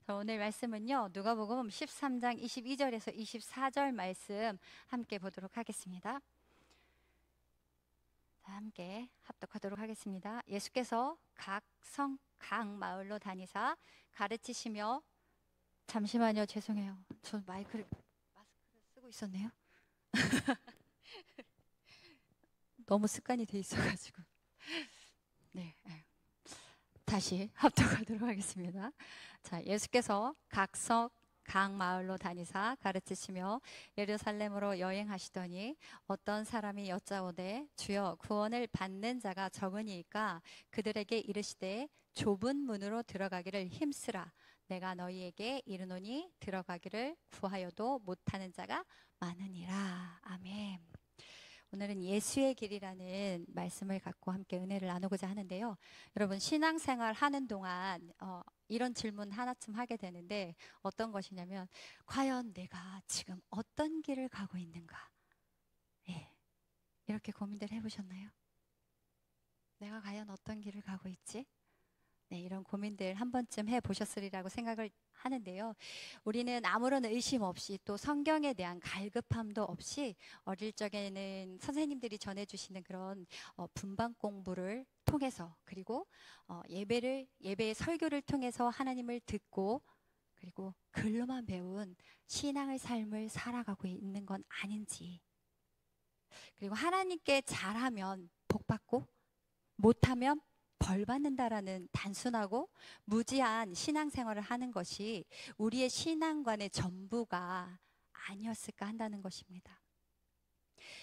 자, 오늘 말씀은요, 누가복음 13장 22절에서 24절 말씀 함께 보도록 하겠습니다. 자, 함께 합독하도록 하겠습니다. 예수께서 각 성, 각 마을로 다니사 가르치시며, 잠시만요, 죄송해요. 저 마스크를 쓰고 있었네요. 너무 습관이 돼 있어가지고. 네. 다시 합독하도록 하겠습니다. 자, 예수께서 각 성, 각 마을로 다니사 가르치시며 예루살렘으로 여행하시더니 어떤 사람이 여짜오되 주여 구원을 받는 자가 적으니까 그들에게 이르시되 좁은 문으로 들어가기를 힘쓰라. 내가 너희에게 이르노니 들어가기를 구하여도 못하는 자가 많으니라. 아멘. 오늘은 예수의 길이라는 말씀을 갖고 함께 은혜를 나누고자 하는데요. 여러분, 신앙생활 하는 동안 이런 질문 하나쯤 하게 되는데, 어떤 것이냐면 과연 내가 지금 어떤 길을 가고 있는가? 예, 이렇게 고민들 해보셨나요? 내가 과연 어떤 길을 가고 있지? 네, 이런 고민들 한 번쯤 해보셨으리라고 생각을 하는데요. 우리는 아무런 의심 없이 또 성경에 대한 갈급함도 없이 어릴 적에는 선생님들이 전해주시는 그런 분반 공부를 통해서, 그리고 예배의 설교를 통해서 하나님을 듣고, 그리고 글로만 배운 신앙의 삶을 살아가고 있는 건 아닌지, 그리고 하나님께 잘하면 복 받고 못하면 벌 받는다라는 단순하고 무지한 신앙생활을 하는 것이 우리의 신앙관의 전부가 아니었을까 한다는 것입니다.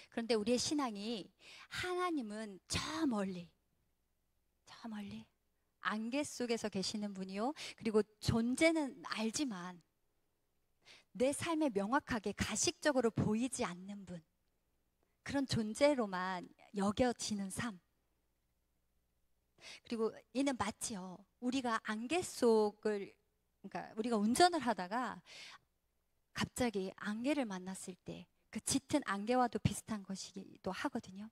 그런데 우리의 신앙이 하나님은 저 멀리 안개 속에서 계시는 분이요, 그리고 존재는 알지만 내 삶에 명확하게 가식적으로 보이지 않는 분, 그런 존재로만 여겨지는 삶. 그리고 이는 마치요, 우리가 안개 속을, 그러니까 우리가 운전을 하다가 갑자기 안개를 만났을 때 그 짙은 안개와도 비슷한 것이기도 하거든요.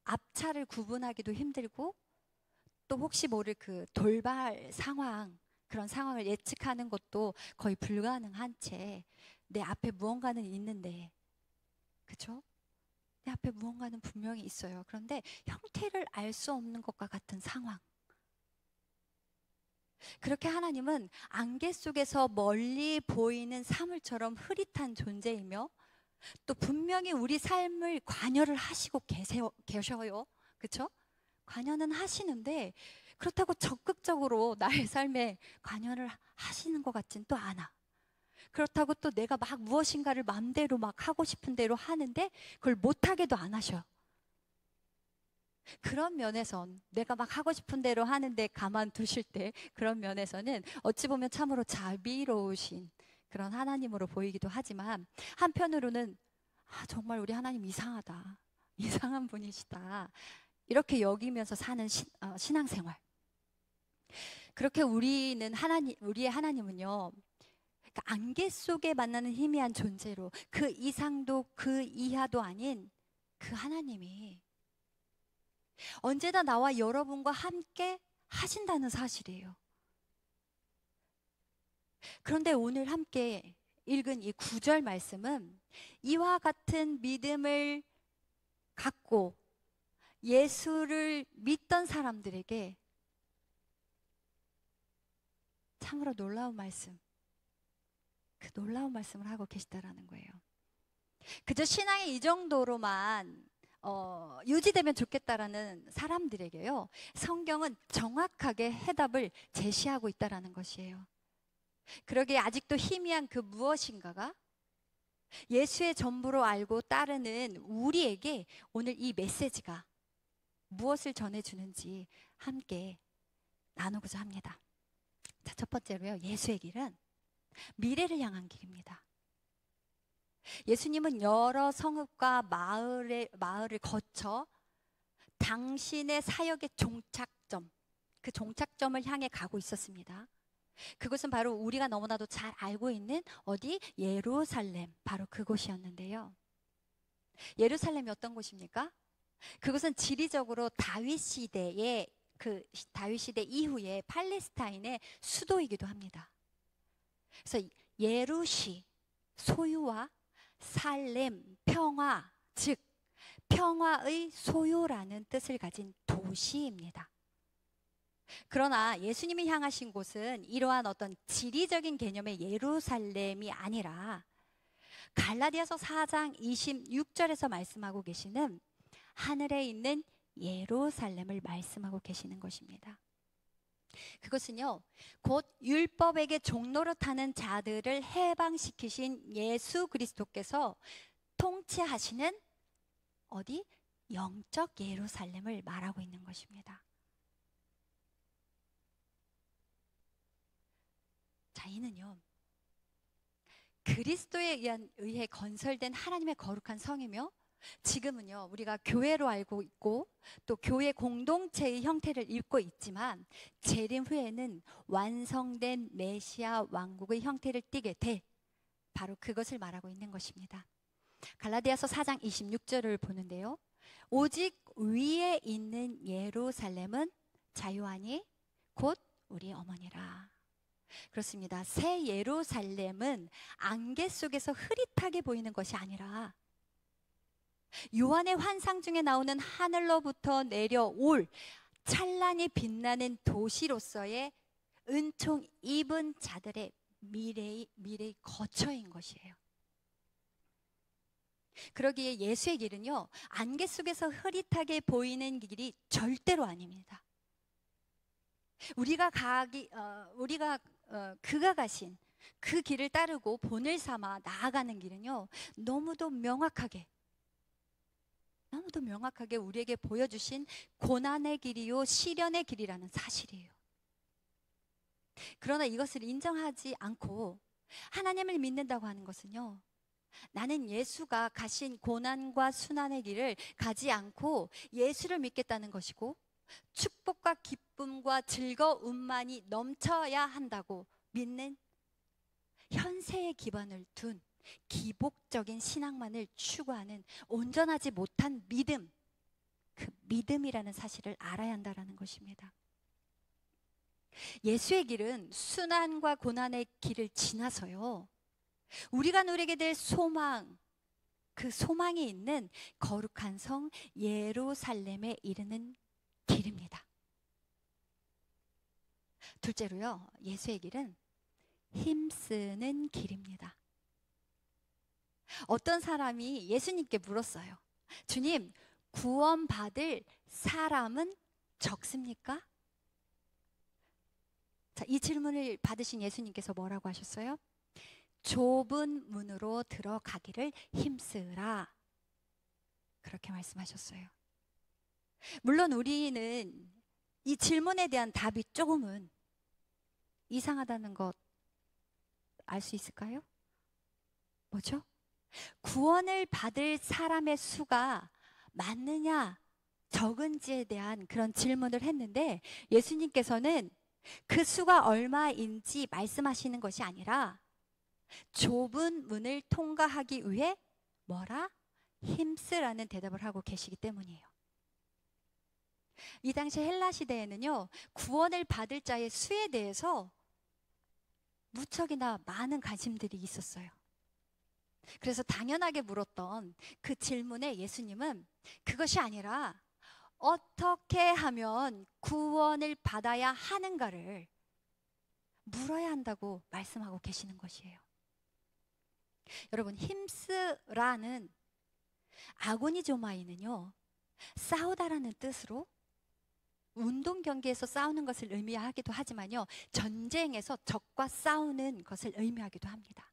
앞차를 구분하기도 힘들고, 또 혹시 모를 그 돌발 상황, 그런 상황을 예측하는 것도 거의 불가능한 채 내 앞에 무언가는 있는데, 그렇죠? 내 앞에 무언가는 분명히 있어요. 그런데 형태를 알 수 없는 것과 같은 상황. 그렇게 하나님은 안개 속에서 멀리 보이는 사물처럼 흐릿한 존재이며, 또 분명히 우리 삶을 관여를 하시고 계셔요. 그렇죠? 관여는 하시는데 그렇다고 적극적으로 나의 삶에 관여를 하시는 것 같진 또 않아. 그렇다고 또 내가 막 무엇인가를 마음대로 막 하고 싶은 대로 하는데 그걸 못하게도 안 하셔. 그런 면에선 내가 막 하고 싶은 대로 하는데 가만두실 때, 그런 면에서는 어찌 보면 참으로 자비로우신 그런 하나님으로 보이기도 하지만, 한편으로는 정말 우리 하나님 이상하다, 이상한 분이시다, 이렇게 여기면서 사는 신앙생활. 그렇게 우리의 하나님은요, 그러니까 안개 속에 만나는 희미한 존재로, 그 이상도 그 이하도 아닌 그 하나님이 언제나 나와 여러분과 함께 하신다는 사실이에요. 그런데 오늘 함께 읽은 이 9절 말씀은 이와 같은 믿음을 갖고 예수를 믿던 사람들에게 참으로 놀라운 말씀, 그 놀라운 말씀을 하고 계시다라는 거예요. 그저 신앙이 이 정도로만 유지되면 좋겠다라는 사람들에게요, 성경은 정확하게 해답을 제시하고 있다라는 것이에요. 그러기에 아직도 희미한 그 무엇인가가 예수의 전부로 알고 따르는 우리에게 오늘 이 메시지가 무엇을 전해주는지 함께 나누고자 합니다. 자, 첫 번째로요, 예수의 길은 미래를 향한 길입니다. 예수님은 여러 성읍과 마을을 거쳐 당신의 사역의 종착점, 그 종착점을 향해 가고 있었습니다. 그것은 바로 우리가 너무나도 잘 알고 있는 어디? 예루살렘, 바로 그곳이었는데요. 예루살렘이 어떤 곳입니까? 그것은 지리적으로 다윗 시대 이후에 팔레스타인의 수도이기도 합니다. 그래서 예루시, 소유와 살렘, 평화, 즉 평화의 소유라는 뜻을 가진 도시입니다. 그러나 예수님이 향하신 곳은 이러한 어떤 지리적인 개념의 예루살렘이 아니라 갈라디아서 4장 26절에서 말씀하고 계시는 하늘에 있는 예루살렘을 말씀하고 계시는 것입니다. 그것은요, 곧 율법에게 종노릇하는 자들을 해방시키신 예수 그리스도께서 통치하시는 어디? 영적 예루살렘을 말하고 있는 것입니다. 자, 이는요, 그리스도에 의해 건설된 하나님의 거룩한 성이며, 지금은요 우리가 교회로 알고 있고 또 교회 공동체의 형태를 입고 있지만, 재림 후에는 완성된 메시아 왕국의 형태를 띠게 돼 바로 그것을 말하고 있는 것입니다. 갈라디아서 4장 26절을 보는데요, 오직 위에 있는 예루살렘은 자유하니 곧 우리 어머니라. 그렇습니다. 새 예루살렘은 안개 속에서 흐릿하게 보이는 것이 아니라 요한의 환상 중에 나오는 하늘로부터 내려올 찬란히 빛나는 도시로서의 은총 입은 자들의 미래의 거처인 것이에요. 그러기에 예수의 길은요, 안개 속에서 흐릿하게 보이는 길이 절대로 아닙니다. 그가 가신 그 길을 따르고 본을 삼아 나아가는 길은요, 너무도 명확하게 우리에게 보여주신 고난의 길이요 시련의 길이라는 사실이에요. 그러나 이것을 인정하지 않고 하나님을 믿는다고 하는 것은요, 나는 예수가 가신 고난과 순환의 길을 가지 않고 예수를 믿겠다는 것이고, 축복과 기쁨과 즐거움만이 넘쳐야 한다고 믿는 현세의 기반을 둔 기복적인 신앙만을 추구하는 온전하지 못한 믿음, 그 믿음이라는 사실을 알아야 한다는 것입니다. 예수의 길은 순환과 고난의 길을 지나서요, 우리가 누리게 될 소망, 그 소망이 있는 거룩한 성 예루살렘에 이르는 길입니다. 둘째로요, 예수의 길은 힘쓰는 길입니다. 어떤 사람이 예수님께 물었어요. 주님, 구원받을 사람은 적습니까? 자, 이 질문을 받으신 예수님께서 뭐라고 하셨어요? 좁은 문으로 들어가기를 힘쓰라, 그렇게 말씀하셨어요. 물론 우리는 이 질문에 대한 답이 조금은 이상하다는 것 알 수 있을까요? 뭐죠? 구원을 받을 사람의 수가 많느냐 적은지에 대한 그런 질문을 했는데, 예수님께서는 그 수가 얼마인지 말씀하시는 것이 아니라 좁은 문을 통과하기 위해 뭐라? 힘쓰라는 대답을 하고 계시기 때문이에요. 이 당시 헬라 시대에는요, 구원을 받을 자의 수에 대해서 무척이나 많은 관심들이 있었어요. 그래서 당연하게 물었던 그 질문에 예수님은 그것이 아니라 어떻게 하면 구원을 받아야 하는가를 물어야 한다고 말씀하고 계시는 것이에요. 여러분, 힘쓰라는 아고니조마이는요, 싸우다라는 뜻으로 운동 경기에서 싸우는 것을 의미하기도 하지만요, 전쟁에서 적과 싸우는 것을 의미하기도 합니다.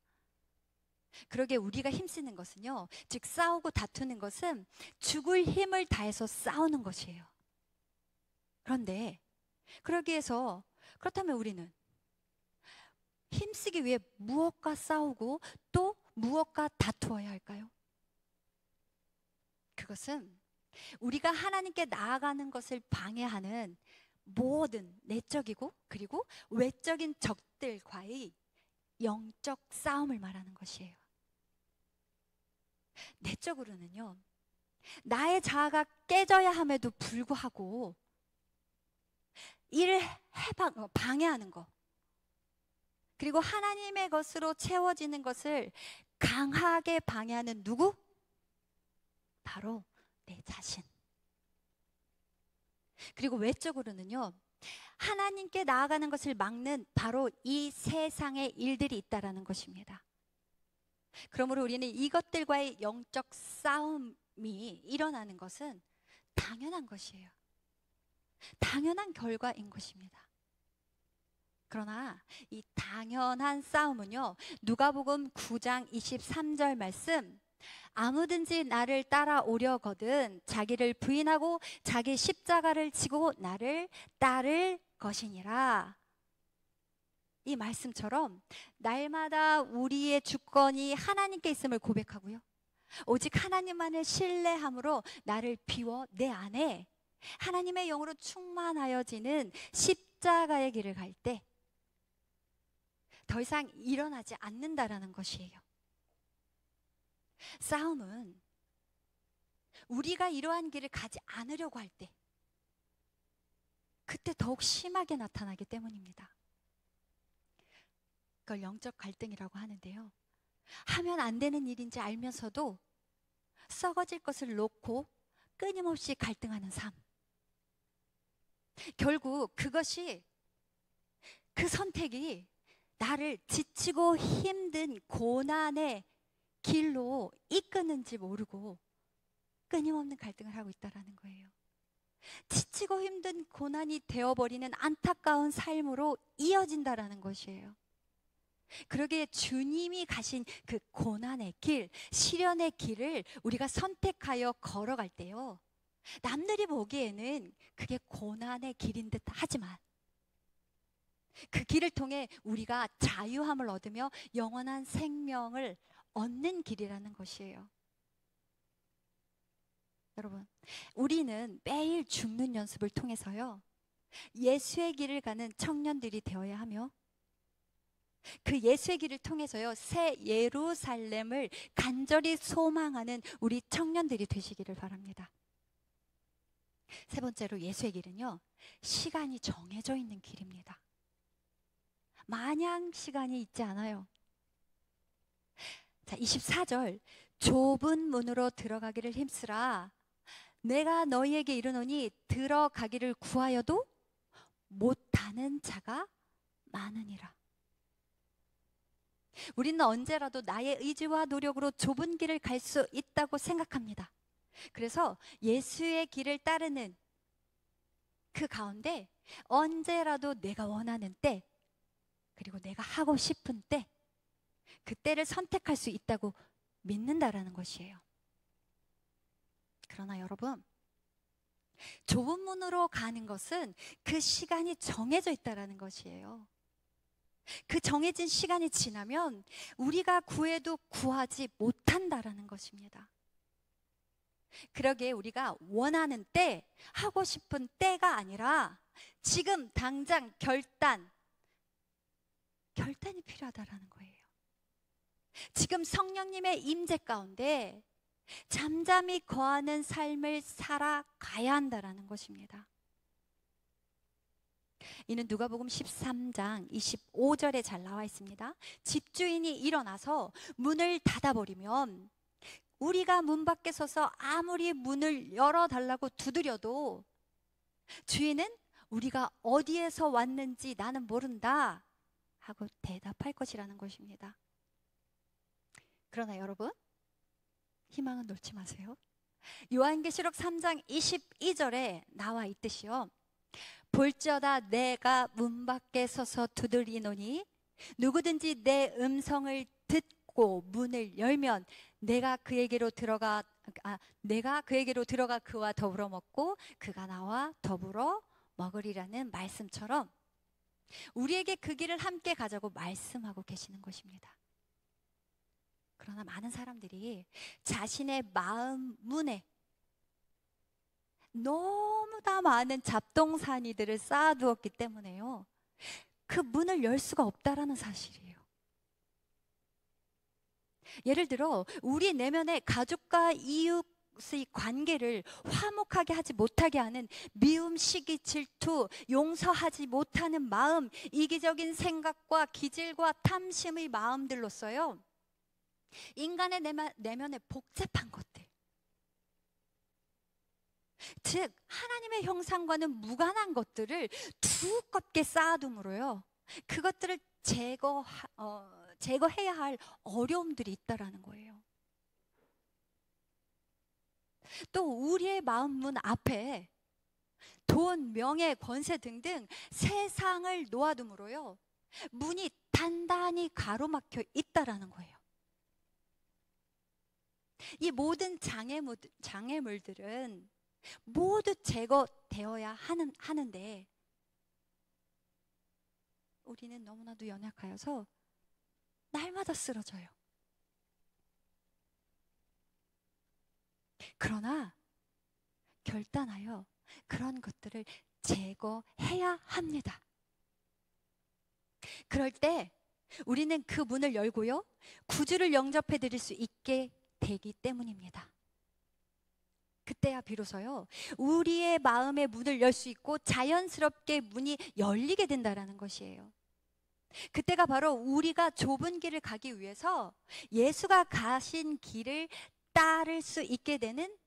그러게 우리가 힘쓰는 것은요, 즉 싸우고 다투는 것은 죽을 힘을 다해서 싸우는 것이에요. 그런데 그렇다면 우리는 힘쓰기 위해 무엇과 싸우고 또 무엇과 다투어야 할까요? 그것은 우리가 하나님께 나아가는 것을 방해하는 모든 내적이고 그리고 외적인 적들과의 영적 싸움을 말하는 것이에요. 내적으로는요, 나의 자아가 깨져야 함에도 불구하고 이를 방해하는 것, 그리고 하나님의 것으로 채워지는 것을 강하게 방해하는 누구? 바로 내 자신. 그리고 외적으로는요, 하나님께 나아가는 것을 막는 바로 이 세상의 일들이 있다라는 것입니다. 그러므로 우리는 이것들과의 영적 싸움이 일어나는 것은 당연한 것이에요. 당연한 결과인 것입니다. 그러나 이 당연한 싸움은요, 누가복음 9장 23절 말씀, 아무든지 나를 따라오려거든 자기를 부인하고 자기 십자가를 지고 나를 따를 것이니라. 이 말씀처럼 날마다 우리의 주권이 하나님께 있음을 고백하고요, 오직 하나님만을 신뢰함으로 나를 비워 내 안에 하나님의 영으로 충만하여지는 십자가의 길을 갈 때 더 이상 일어나지 않는다라는 것이에요. 싸움은 우리가 이러한 길을 가지 않으려고 할 때, 그때 더욱 심하게 나타나기 때문입니다. 그걸 영적 갈등이라고 하는데요, 하면 안 되는 일인지 알면서도 썩어질 것을 놓고 끊임없이 갈등하는 삶. 결국 그것이, 그 선택이 나를 지치고 힘든 고난의 길로 이끄는지 모르고 끊임없는 갈등을 하고 있다는 거예요. 지치고 힘든 고난이 되어버리는 안타까운 삶으로 이어진다는 것이에요. 그러기에 주님이 가신 그 고난의 길, 시련의 길을 우리가 선택하여 걸어갈 때요, 남들이 보기에는 그게 고난의 길인 듯 하지만 그 길을 통해 우리가 자유함을 얻으며 영원한 생명을 얻는 길이라는 것이에요. 여러분, 우리는 매일 죽는 연습을 통해서요, 예수의 길을 가는 청년들이 되어야 하며, 그 예수의 길을 통해서요, 새 예루살렘을 간절히 소망하는 우리 청년들이 되시기를 바랍니다. 세 번째로, 예수의 길은요, 시간이 정해져 있는 길입니다. 마냥 시간이 있지 않아요. 자, 24절, 좁은 문으로 들어가기를 힘쓰라. 내가 너희에게 이르노니 들어가기를 구하여도 못하는 자가 많으니라. 우리는 언제라도 나의 의지와 노력으로 좁은 길을 갈 수 있다고 생각합니다. 그래서 예수의 길을 따르는 그 가운데 언제라도 내가 원하는 때, 그리고 내가 하고 싶은 때, 그때를 선택할 수 있다고 믿는다라는 것이에요. 그러나 여러분, 좁은 문으로 가는 것은 그 시간이 정해져 있다라는 것이에요. 그 정해진 시간이 지나면 우리가 구해도 구하지 못한다라는 것입니다. 그러기에 우리가 원하는 때, 하고 싶은 때가 아니라 지금 당장 결단이 필요하다라는 거예요. 지금 성령님의 임재 가운데 잠잠히 거하는 삶을 살아가야 한다라는 것입니다. 이는 누가복음 13장 25절에 잘 나와 있습니다. 집주인이 일어나서 문을 닫아버리면 우리가 문 밖에 서서 아무리 문을 열어달라고 두드려도 주인은 우리가 어디에서 왔는지 나는 모른다 하고 대답할 것이라는 것입니다. 그러나 여러분, 희망은 놓지 마세요. 요한계시록 3장 22절에 나와 있듯이요, 볼지어다 내가 문 밖에 서서 두드리노니 누구든지 내 음성을 듣고 문을 열면 내가 그에게로 들어가 그와 더불어 먹고 그가 나와 더불어 먹으리라는 말씀처럼 우리에게 그 길을 함께 가자고 말씀하고 계시는 것입니다. 그러나 많은 사람들이 자신의 마음 문에 너무나 많은 잡동사니들을 쌓아두었기 때문에요, 그 문을 열 수가 없다라는 사실이에요. 예를 들어 우리 내면에 가족과 이웃 서로서의 관계를 화목하게 하지 못하게 하는 미움, 시기, 질투, 용서하지 못하는 마음, 이기적인 생각과 기질과 탐심의 마음들로서요, 인간의 내면에 복잡한 것들, 즉 하나님의 형상과는 무관한 것들을 두껍게 쌓아둠으로요, 그것들을 제거해야 할 어려움들이 있다라는 거예요. 또 우리의 마음 문 앞에 돈, 명예, 권세 등등 세상을 놓아둠으로요, 문이 단단히 가로막혀 있다라는 거예요. 이 모든 장애물들은 모두 제거되어야 하는데 우리는 너무나도 연약하여서 날마다 쓰러져요. 그러나 결단하여 그런 것들을 제거해야 합니다. 그럴 때 우리는 그 문을 열고요, 구주를 영접해 드릴 수 있게 되기 때문입니다. 그때야 비로소요, 우리의 마음의 문을 열 수 있고 자연스럽게 문이 열리게 된다라는 것이에요. 그때가 바로 우리가 좁은 길을 가기 위해서 예수가 가신 길을 따를 수 있게 되는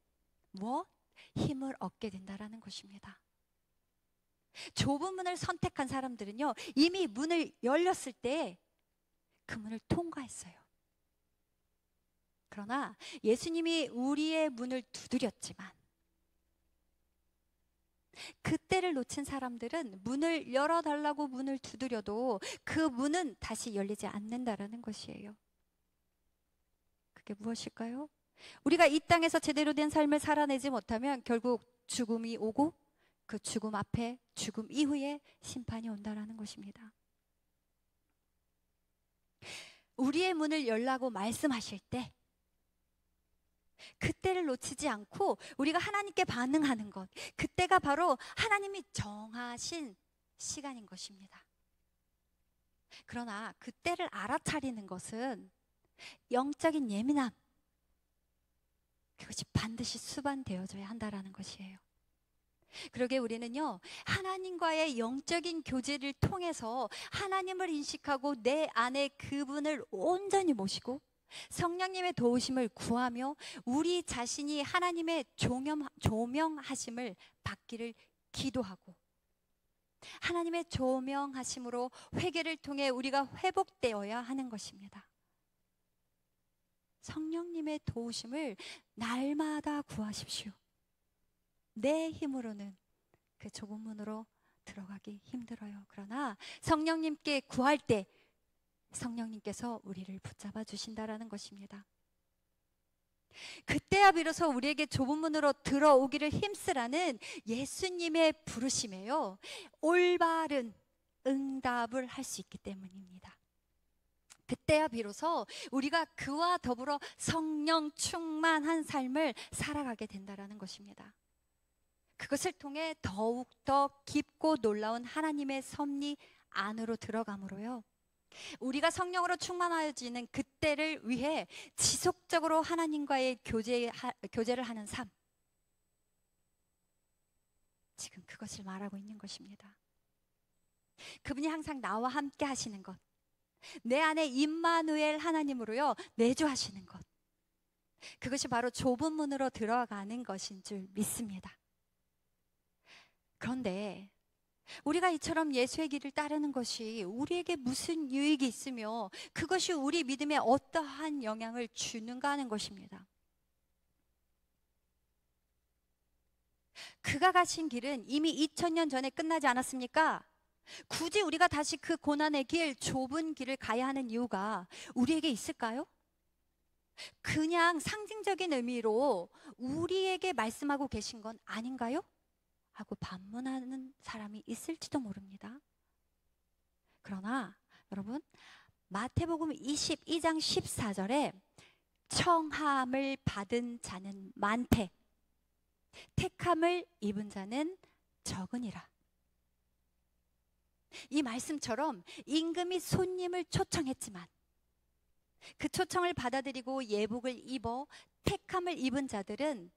힘을 얻게 된다라는 것입니다. 좁은 문을 선택한 사람들은요, 이미 문을 열렸을 때 그 문을 통과했어요. 그러나 예수님이 우리의 문을 두드렸지만 그때를 놓친 사람들은 문을 열어달라고 문을 두드려도 그 문은 다시 열리지 않는다라는 것이에요. 그게 무엇일까요? 우리가 이 땅에서 제대로 된 삶을 살아내지 못하면 결국 죽음이 오고 그 죽음 앞에, 죽음 이후에 심판이 온다라는 것입니다. 우리의 문을 열라고 말씀하실 때 그때를 놓치지 않고 우리가 하나님께 반응하는 것, 그때가 바로 하나님이 정하신 시간인 것입니다. 그러나 그때를 알아차리는 것은 영적인 예민함, 그것이 반드시 수반되어져야 한다라는 것이에요. 그러게 우리는요, 하나님과의 영적인 교제를 통해서 하나님을 인식하고 내 안에 그분을 온전히 모시고 성령님의 도우심을 구하며 우리 자신이 하나님의 조명하심을 받기를 기도하고 하나님의 조명하심으로 회개를 통해 우리가 회복되어야 하는 것입니다. 성령님의 도우심을 날마다 구하십시오. 내 힘으로는 그 좁은 문으로 들어가기 힘들어요. 그러나 성령님께 구할 때 성령님께서 우리를 붙잡아 주신다라는 것입니다. 그때야 비로소 우리에게 좁은 문으로 들어오기를 힘쓰라는 예수님의 부르심에요, 올바른 응답을 할 수 있기 때문입니다. 그때야 비로소 우리가 그와 더불어 성령 충만한 삶을 살아가게 된다라는 것입니다. 그것을 통해 더욱더 깊고 놀라운 하나님의 섭리 안으로 들어감으로요, 우리가 성령으로 충만해지는 그때를 위해 지속적으로 하나님과의 교제를 하는 삶, 지금 그것을 말하고 있는 것입니다. 그분이 항상 나와 함께 하시는 것, 내 안에 임마누엘 하나님으로요 내주하시는 것, 그것이 바로 좁은 문으로 들어가는 것인 줄 믿습니다. 그런데 우리가 이처럼 예수의 길을 따르는 것이 우리에게 무슨 유익이 있으며 그것이 우리 믿음에 어떠한 영향을 주는가 하는 것입니다. 그가 가신 길은 이미 2000년 전에 끝나지 않았습니까? 굳이 우리가 다시 그 고난의 길, 좁은 길을 가야 하는 이유가 우리에게 있을까요? 그냥 상징적인 의미로 우리에게 말씀하고 계신 건 아닌가요? 하고 반문하는 사람이 있을지도 모릅니다. 그러나 여러분, 마태복음 22장 14절에 청함을 받은 자는 많되 택함을 입은 자는 적으니라. 이 말씀처럼 임금이 손님을 초청했지만 그 초청을 받아들이고 예복을 입어 택함을 입은 자들은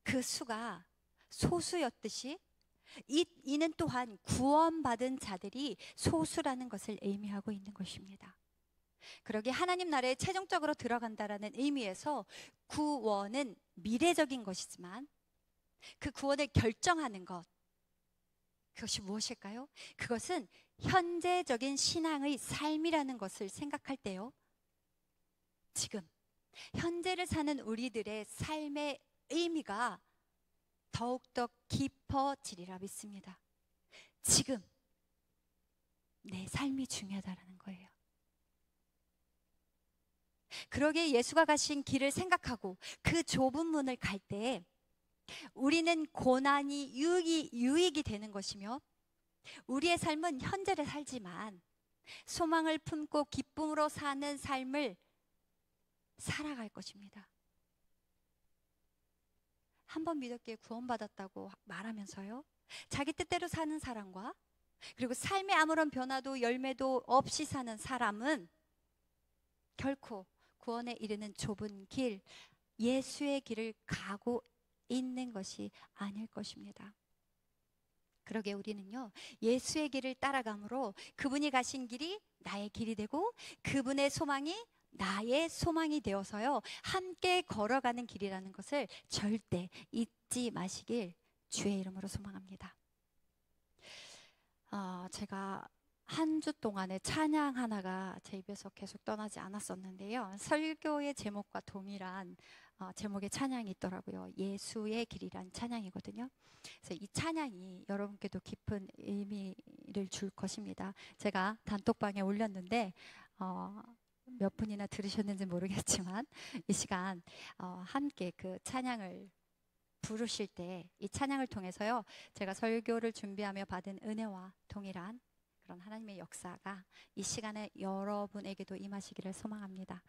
그 수가 소수였듯이 이는 또한 구원받은 자들이 소수라는 것을 의미하고 있는 것입니다. 그러기에 하나님 나라에 최종적으로 들어간다라는 의미에서 구원은 미래적인 것이지만 그 구원을 결정하는 것, 그것이 무엇일까요? 그것은 현재적인 신앙의 삶이라는 것을 생각할 때요, 지금 현재를 사는 우리들의 삶의 의미가 더욱더 깊어지리라 믿습니다. 지금 내 삶이 중요하다는 거예요. 그러기에 예수가 가신 길을 생각하고 그 좁은 문을 갈 때 우리는 고난이 유익이 되는 것이며, 우리의 삶은 현재를 살지만 소망을 품고 기쁨으로 사는 삶을 살아갈 것입니다. 한 번 믿었기에 구원받았다고 말하면서요, 자기 뜻대로 사는 사람과 그리고 삶에 아무런 변화도 열매도 없이 사는 사람은 결코 구원에 이르는 좁은 길, 예수의 길을 가고 있는 것이 아닐 것입니다. 그러게 우리는요, 예수의 길을 따라감으로 그분이 가신 길이 나의 길이 되고 그분의 소망이 나의 소망이 되어서요, 함께 걸어가는 길이라는 것을 절대 잊지 마시길 주의 이름으로 소망합니다. 제가 한 주 동안에 찬양 하나가 제 입에서 계속 떠나지 않았었는데요, 설교의 제목과 동일한 제목의 찬양이 있더라고요. 예수의 길이란 찬양이거든요. 그래서 이 찬양이 여러분께도 깊은 의미를 줄 것입니다. 제가 단톡방에 올렸는데 몇 분이나 들으셨는지 모르겠지만 이 시간 함께 그 찬양을 부르실 때 이 찬양을 통해서요, 제가 설교를 준비하며 받은 은혜와 동일한 그런 하나님의 역사가 이 시간에 여러분에게도 임하시기를 소망합니다.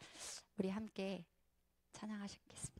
우리 함께 찬양하시겠습니다.